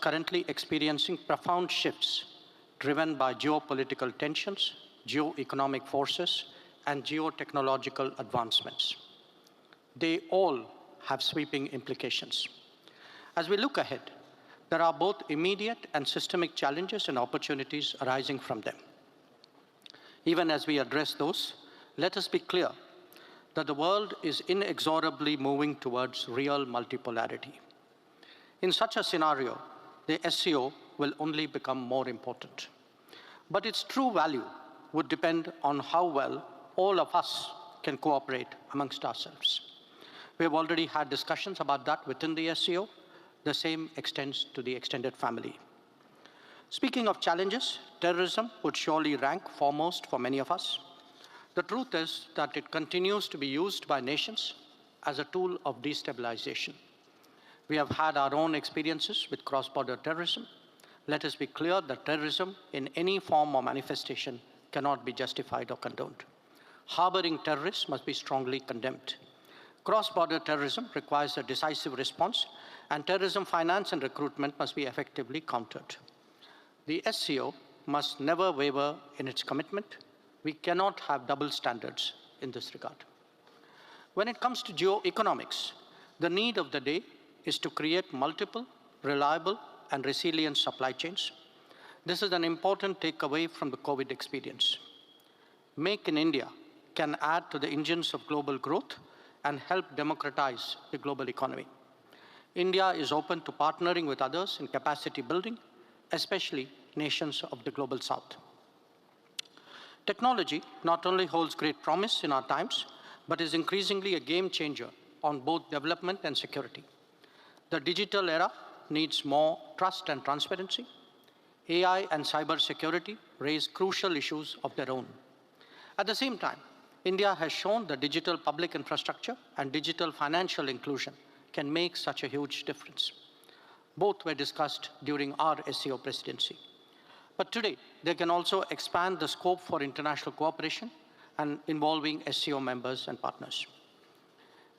currently experiencing profound shifts driven by geopolitical tensions, geo-economic forces, and geotechnological advancements. They all have sweeping implications. As we look ahead, there are both immediate and systemic challenges and opportunities arising from them. Even as we address those, let us be clear that the world is inexorably moving towards real multipolarity. In such a scenario, the SCO will only become more important. But its true value would depend on how well all of us can cooperate amongst ourselves. We have already had discussions about that within the SCO. The same extends to the extended family. Speaking of challenges, terrorism would surely rank foremost for many of us. The truth is that it continues to be used by nations as a tool of destabilization. We have had our own experiences with cross-border terrorism. Let us be clear that terrorism in any form or manifestation cannot be justified or condoned. Harboring terrorists must be strongly condemned. Cross-border terrorism requires a decisive response, and terrorism finance and recruitment must be effectively countered. The SCO must never waver in its commitment. We cannot have double standards in this regard. When it comes to geoeconomics, the need of the day is to create multiple, reliable, and resilient supply chains. This is an important takeaway from the COVID experience. Make in India can add to the engines of global growth and help democratize the global economy. India is open to partnering with others in capacity building, especially nations of the global south. Technology not only holds great promise in our times, but is increasingly a game changer on both development and security. The digital era needs more trust and transparency. AI and cybersecurity raise crucial issues of their own. At the same time, India has shown that digital public infrastructure and digital financial inclusion can make such a huge difference. Both were discussed during our SCO presidency. But today, they can also expand the scope for international cooperation and involving SCO members and partners.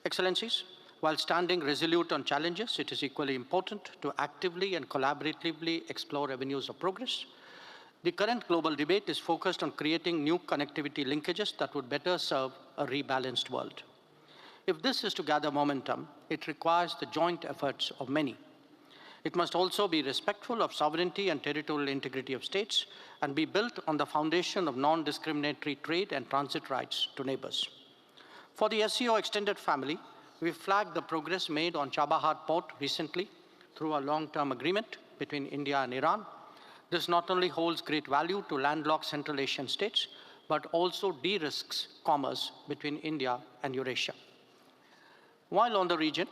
Excellencies, while standing resolute on challenges, it is equally important to actively and collaboratively explore avenues of progress. The current global debate is focused on creating new connectivity linkages that would better serve a rebalanced world. If this is to gather momentum, it requires the joint efforts of many. It must also be respectful of sovereignty and territorial integrity of states and be built on the foundation of non-discriminatory trade and transit rights to neighbors. For the SCO extended family, we flagged the progress made on Chabahar port recently through a long-term agreement between India and Iran. This not only holds great value to landlocked Central Asian states, but also de-risks commerce between India and Eurasia. While on the region,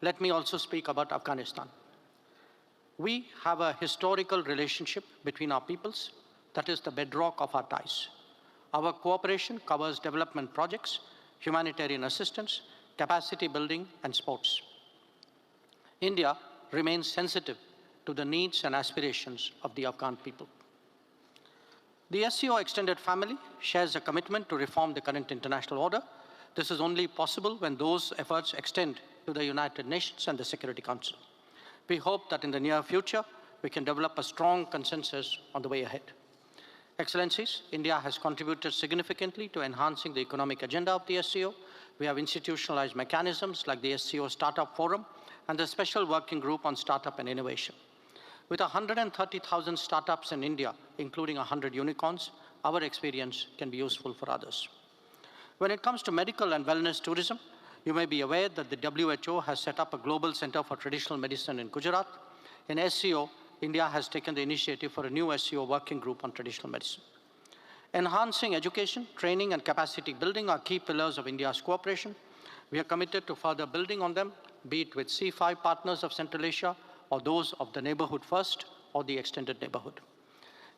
let me also speak about Afghanistan. We have a historical relationship between our peoples that is the bedrock of our ties. Our cooperation covers development projects, humanitarian assistance, capacity building, and sports. India remains sensitive to the needs and aspirations of the Afghan people. The SCO extended family shares a commitment to reform the current international order. This is only possible when those efforts extend to the United Nations and the Security Council. We hope that in the near future, we can develop a strong consensus on the way ahead. Excellencies, India has contributed significantly to enhancing the economic agenda of the SCO. We have institutionalized mechanisms like the SCO Startup Forum and the Special Working Group on Startup and Innovation. With 130,000 startups in India, including 100 unicorns, our experience can be useful for others. When it comes to medical and wellness tourism, you may be aware that the WHO has set up a global center for traditional medicine in Gujarat. In SCO, India has taken the initiative for a new SCO working group on traditional medicine. Enhancing education, training, and capacity building are key pillars of India's cooperation. We are committed to further building on them, be it with C5 partners of Central Asia or those of the neighborhood first or the extended neighborhood.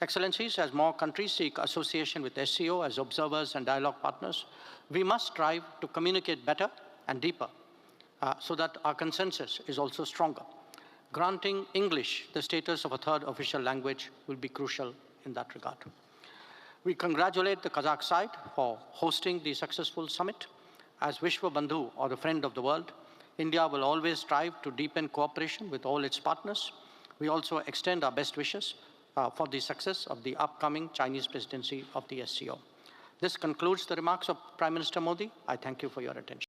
Excellencies, as more countries seek association with SCO as observers and dialogue partners, we must strive to communicate better and deeper so that our consensus is also stronger. Granting English the status of a third official language will be crucial in that regard. We congratulate the Kazakh side for hosting the successful summit. As Vishwa Bandhu, or the friend of the world, India will always strive to deepen cooperation with all its partners. We also extend our best wishes for the success of the upcoming Chinese presidency of the SCO. This concludes the remarks of Prime Minister Modi. I thank you for your attention.